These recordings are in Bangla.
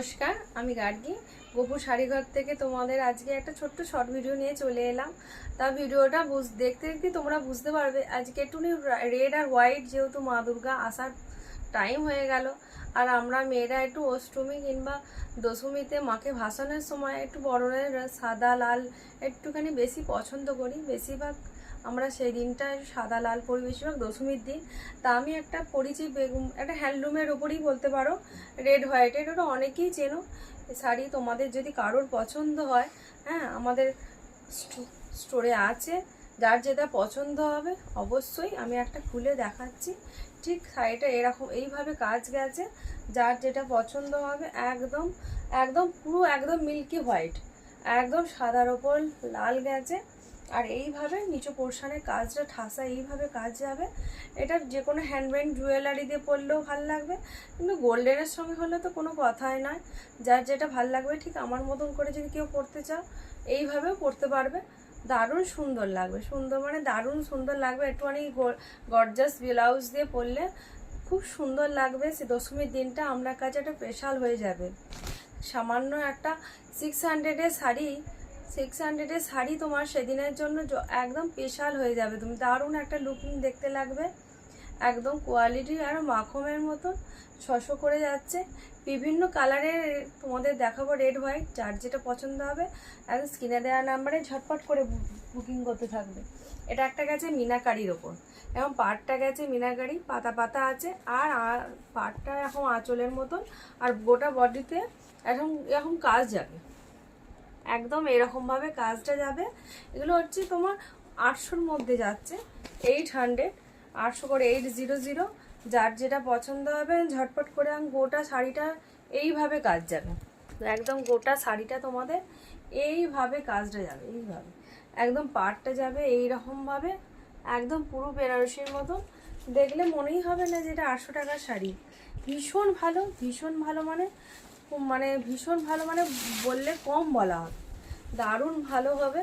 নমস্কার, আমি গার্গী। গোপু শাড়িঘর থেকে তোমাদের আজকে একটা ছোট্ট শর্ট ভিডিও নিয়ে চলে এলাম। তা ভিডিওটা দেখতে দেখতে তোমরা বুঝতে পারবে আজকে একটুখানি রেড আর হোয়াইট, যেহেতু মা দুর্গা আসার টাইম হয়ে গেল। আর আমরা মেয়েরা একটু অষ্টমী কিংবা দশমীতে মাকে ভাসানোর সময় একটু বড়দের সাদা লাল একটুখানি বেশি পছন্দ করি। বেশিরভাগ আমরা সেই দিনটা সাদা লাল পরি, বেশিরভাগ দশমীর দিন। তা আমি একটা পরেছি বেগুন, একটা হ্যান্ডলুমের ওপরই বলতে পারো, রেড হোয়াইটের। ওটা অনেকেই চেনো শাড়ি। তোমাদের যদি কারোর পছন্দ হয়, হ্যাঁ, আমাদের স্টোরে আছে। যার যেটা পছন্দ হবে অবশ্যই আমি একটা খুলে দেখাচ্ছি। ঠিক শাড়িটা এরকম এইভাবে কাজ গেছে। যার যেটা পছন্দ হবে একদম একদম পুরো একদম মিল্কি হোয়াইট, একদম সাদার ওপর লাল গেছে। আর এইভাবে নিচু পোর্শনের কাজটা ঠাসা এইভাবে কাজ যাবে। এটা যে কোনো হ্যান্ডমেড জুয়েলারি দিয়ে পরলেও ভালো লাগবে, কিন্তু গোল্ডেনের সঙ্গে হলে তো কোনো কথাই নয়। যার যেটা ভালো লাগবে, ঠিক আমার মতন করে যদি কেউ পরতে চাও এইভাবেও পরতে পারবে। দারুণ সুন্দর লাগবে, সুন্দর মানে দারুণ সুন্দর লাগবে। একটুখানি গর্জাস ব্লাউজ দিয়ে পরলে খুব সুন্দর লাগবে। সে দশমীর দিনটা আপনার কাছে একটা স্পেশাল হয়ে যাবে। সামান্য একটা 600-এর শাড়ি তোমার সেদিনের জন্য একদম স্পেশাল হয়ে যাবে। তুমি দারুণ একটা লুকিং দেখতে লাগবে, একদম কোয়ালিটি আর মাখমের মতন শশো করে যাচ্ছে। বিভিন্ন কালারের তোমাদের দেখাবো, রেড হোয়াইট। যার যেটা পছন্দ হবে একদম স্ক্রিনে দেওয়া নাম্বারে ঝটপট করে বুকিং করতে থাকবে। এটা একটা গেছে মিনাকারির ওপর, এবং পাড়টা গেছে মিনাকারি, পাতা পাতা আছে। আর পাড়টা এখন আঁচলের মতন, আর গোটা বডিতে এরকম কাজ যাবে, একদম এরকমভাবে কাজটা যাবে। এগুলো হচ্ছে তোমার 800-র মধ্যে যাচ্ছে, 800, 800 করে 800। যার যেটা পছন্দ হবে ঝটপট করে গোটা শাড়িটা এইভাবে কাজ যাবে, একদম গোটা শাড়িটা তোমাদের এইভাবে কাজটা যাবে। এইভাবে একদম পাড়টা যাবে এইরকমভাবে, একদম পুরো বেনারসির মতন। দেখলে মনেই হবে না যে এটা 800 টাকার শাড়ি। ভীষণ ভালো, ভীষণ ভালো, মানে ভীষণ ভালো, মানে বললে কম বলা হবে। দারুণ ভালো হবে।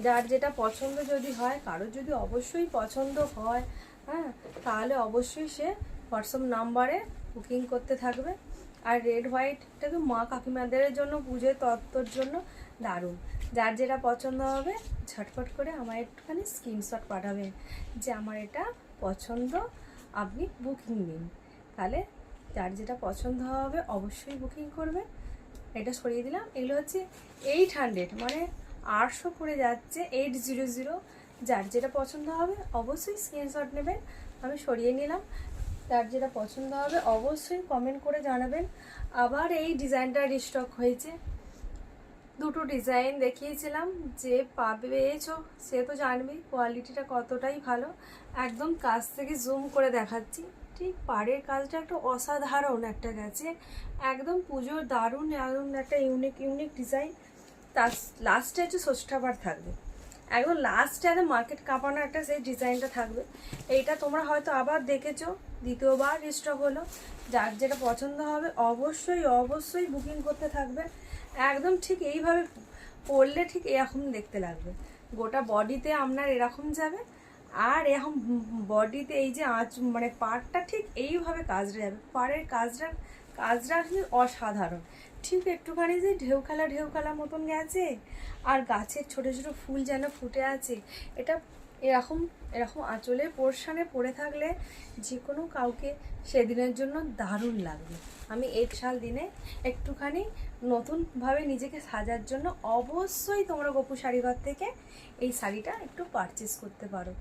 যার যেটা পছন্দ যদি হয়, কারোর যদি অবশ্যই পছন্দ হয়, হ্যাঁ, তাহলে অবশ্যই সে হোয়াটসঅ্যাপ নাম্বারে বুকিং করতে থাকবে। আর রেড হোয়াইটটা তো মা কাকিমাদের জন্য, পুজোর তত্ত্বর জন্য দারুণ। যার যেটা পছন্দ হবে ঝটপট করে আমার একটুখানি স্ক্রিনশট পাঠাবেন যে আমার এটা পছন্দ, আপনি বুকিং নিন। তাহলে যার যেটা পছন্দ হবে অবশ্যই বুকিং করবে। এটা সরিয়ে দিলাম। এগুলো হচ্ছে 800, মানে 800 করে যাচ্ছে 800। যার যেটা পছন্দ হবে অবশ্যই স্ক্রিনশট নেবেন, আমি সরিয়ে নিলাম। যার যেটা পছন্দ হবে অবশ্যই কমেন্ট করে জানাবেন। আবার এই ডিজাইনটা রিস্টক হয়েছে। দুটো ডিজাইন দেখিয়েছিলাম, যে পেয়েছো সে তো জানবেই কোয়ালিটিটা কতটাই ভালো। একদম কাছ থেকে জুম করে দেখাচ্ছি। ঠিক পাড়ের কাজটা একটা অসাধারণ একটা গেছে, একদম পুজোর দারুণ দারুণ একটা ইউনিক ডিজাইন। তার লাস্টে হচ্ছে ষষ্ঠাবার থাকবে, একদম লাস্টে একদম মার্কেট কাঁপানো একটা সেই ডিজাইনটা থাকবে। এইটা তোমরা হয়তো আবার দেখেছো, দ্বিতীয়বার স্টক হলো। যার যেটা পছন্দ হবে অবশ্যই অবশ্যই বুকিং করতে থাকবে। একদম ঠিক এইভাবে পরলে ঠিক এরকম দেখতে লাগবে। গোটা বডিতে আপনার এরকম যাবে, আর এরকম বডিতে এই যে মানে পাড়টা ঠিক এইভাবে কাজটা যাবে। পাড়ের কাজটা আসলে অসাধারণ। ঠিক একটুখানি যে ঢেউ খেলা মতন গেছে, আর গাছের ছোট ছোট ফুল যেন ফুটে আছে। এটা এরকম আঁচলের পোর্শনে পড়ে থাকলে যে কোনো কাউকে সেদিনের জন্য দারুণ লাগবে। আমি এক সাল দিনে একটুখানি নতুনভাবে নিজেকে সাজার জন্য অবশ্যই তোমরা গোপু শাড়িঘর থেকে এই শাড়িটা একটু পারচেস করতে পারো,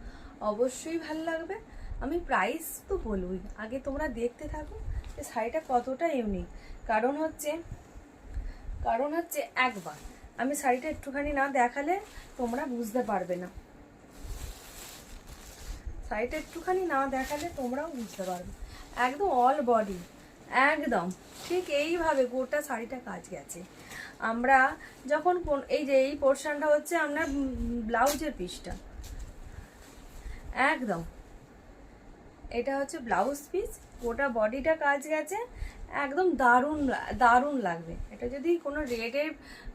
অবশ্যই ভালো লাগবে। আমি প্রাইস তো বলবই, আগে তোমরা দেখতে থাকো যে শাড়িটা কতটা ইউনিক। কারণ হচ্ছে একবার আমি শাড়িটা একটুখানি না দেখালে তোমরা বুঝতে পারবে না। শাড়িটা একটুখানি না দেখালে তোমরাও বুঝতে পারবে। একদম অল বডি, একদম ঠিক এইভাবে গোটা শাড়িটা কাজ গেছে। আমরা যখন এই যে এই পোর্শনটা হচ্ছে আপনার ব্লাউজের পিসটা, একদম এটা হচ্ছে ব্লাউজ পিস, গোটা বডিটা কাজ গেছে। একদম দারুণ লাগবে। এটা যদি কোনো রেডের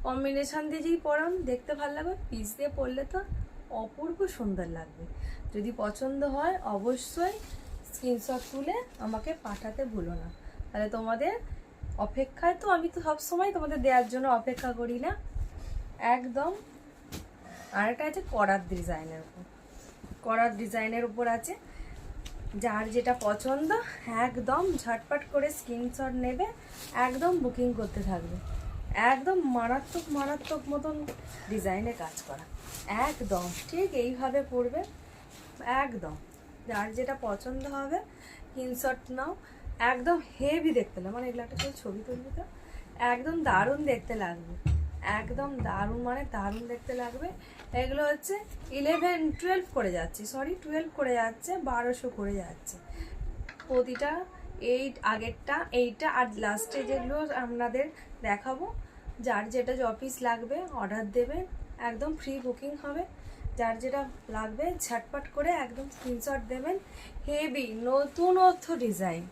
কম্বিনেশন দিয়ে যদি পরান দেখতে ভালো লাগবে, পিস দিয়ে পরলে তো অপূর্ব সুন্দর লাগবে। যদি পছন্দ হয় অবশ্যই স্ক্রিনশট তুলে আমাকে পাঠাতে ভুলো না, তাহলে তোমাদের অপেক্ষায় তো আমি তো সবসময় তোমাদের দেওয়ার জন্য অপেক্ষা করি না একদম। আর একটা আছে করার ডিজাইনের উপর আছে। যার যেটা পছন্দ একদম ঝটপট করে স্ক্রিনশট নেবে, একদম বুকিং করতে থাকবে। একদম মারাত্মক মারাত্মক মতন ডিজাইনে কাজ করা, একদম ঠিক এইভাবে পড়বে। একদম যার যেটা পছন্দ হবে স্ক্রিনশট নাও। একদম হেভি দেখতে লাগবে, মানে এগুলো একটা ছবি তুলবি তো একদম দারুণ দেখতে লাগবে, একদম দারুণ মানে দারুণ দেখতে লাগবে। এগুলো হচ্ছে 12 করে যাচ্ছে, 12 করে যাচ্ছে, 1200 করে যাচ্ছে প্রতিটা। আগেরটা এইটা আর লাস্টে যেগুলো আপনাদের দেখাবো। যার যেটা অফিস লাগবে অর্ডার দেবেন, একদম ফ্রি বুকিং হবে। যার যেটা লাগবে ঝটপট করে একদম স্ক্রিনশট দেবেন। হেভি নতুনত্ব ডিজাইন,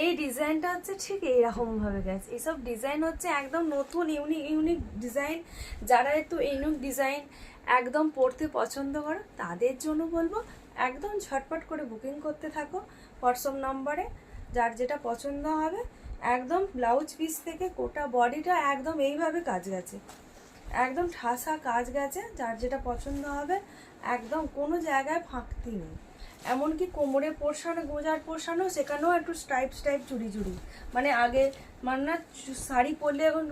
এই ডিজাইনটা হচ্ছে ঠিক এইরকমভাবে গেছে। এইসব ডিজাইন হচ্ছে একদম নতুন ইউনিক ডিজাইন। যারা একটু ইউনিক ডিজাইন একদম পড়তে পছন্দ করো তাদের জন্য বলবো একদম ঝটপট করে বুকিং করতে থাকো হোয়াটসঅ্যাপ নাম্বারে। যার যেটা পছন্দ হবে একদম ব্লাউজ পিস থেকে গোটা বডিটা একদম এইভাবে কাজ গেছে, একদম ঠাসা কাজ গেছে। যার যেটা পছন্দ হবে একদম কোনো জায়গায় ফাঁকতি নেই। এমনকি কোমরের পোর্শন, গোজার পোর্শনও সেখানেও একটু স্টাইপ চুড়ি মানে আগে মানে না শাড়ি পরলে এখন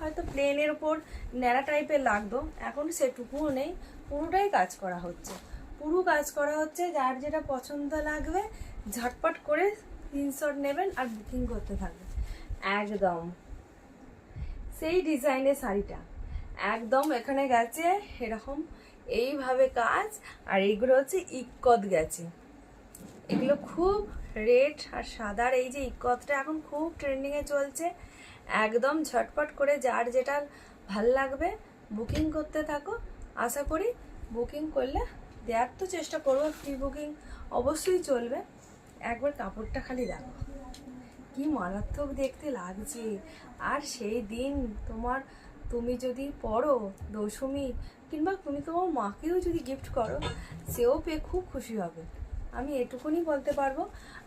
হয়তো প্লেনের ওপর ন্যাড়া টাইপের লাগতো, এখন সেটুকুও নেই, পুরোটাই কাজ করা হচ্ছে, পুরো কাজ করা হচ্ছে। যার যেটা পছন্দ লাগবে ঝটপট করে স্ক্রিনশট নেবেন আর বুকিং করতে থাকবেন। একদম সেই ডিজাইনের শাড়িটা একদম এখানে গেছে এরকম এইভাবে কাজ। আর এইগুলো হচ্ছে ইক্কত গেছে, এগুলো খুব রেড আর সাদার এই যে ইক্কতটা এখন খুব ট্রেন্ডিংয়ে চলছে। একদম ঝটপট করে যার যেটা ভাল লাগবে বুকিং করতে থাকো। আশা করি বুকিং করলে দেওয়ার তো চেষ্টা করবো, ফ্রি বুকিং অবশ্যই চলবে। একবার কাপড়টা খালি দেখো কি মারাত্মক দেখতে লাগছে। আর সেই দিন তুমি যদি পড়ো দশমী, কিংবা তুমি তোমার মাকেও যদি গিফট করো, সেও পেয়ে খুব খুশি হবে, আমি এটুকুনি বলতে পারবো।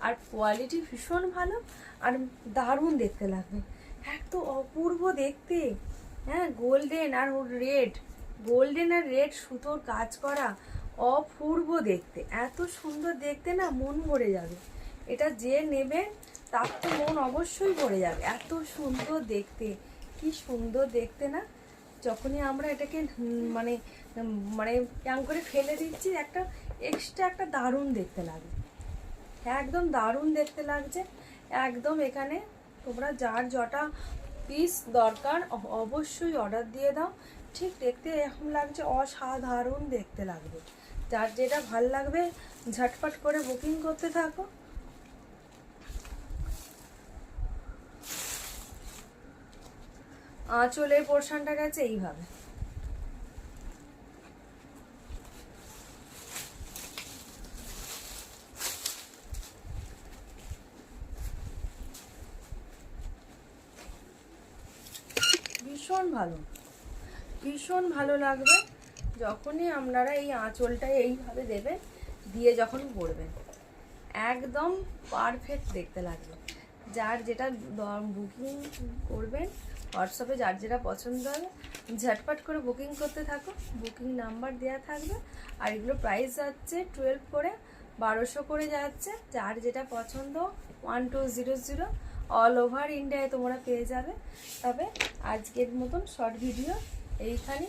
আর কোয়ালিটি ভীষণ ভালো আর দারুণ দেখতে লাগবে, এত অপূর্ব দেখতে। হ্যাঁ, গোল্ডেন আর রেড সুতোর কাজ করা, অপূর্ব দেখতে, এত সুন্দর দেখতে না মন ভরে যাবে। এটা যে নেবে তার তো মন অবশ্যই ভরে যাবে, এত সুন্দর দেখতে। কি সুন্দর দেখতে না, যখনই আমরা এটাকে মানে মানে কেমন করে ফেলে দিচ্ছি, একটা এক্সট্রা একটা দারুণ দেখতে লাগে, একদম দারুণ দেখতে লাগছে। একদম এখানে তোমরা যার যটা পিস দরকার অবশ্যই অর্ডার দিয়ে দাও, ঠিক দেখতে এরকম লাগছে, অসাধারণ দেখতে লাগবে। যার যেটা ভাল লাগবে ঝটপট করে বুকিং করতে থাকো। আঁচলের পোর্শনটা গেছে এইভাবে, ভীষণ ভালো লাগবে যখনই আপনারা এই আঁচলটা এইভাবে দেবেন, দিয়ে যখন পরবেন একদম পারফেক্ট দেখতে লাগবে। যার যেটা বুকিং করবেন হোয়াটসঅ্যাপে, যার যেটা পছন্দ হবে ঝটপট করে বুকিং করতে থাকো, বুকিং নাম্বার দেওয়া থাকবে। আর এগুলো প্রাইস যাচ্ছে 12 করে, 1200 করে যাচ্ছে। যার যেটা পছন্দ 1200 অল ওভার ইন্ডিয়ায় তোমরা পেয়ে যাবে। তবে আজকের মতন শর্ট ভিডিও এইখানে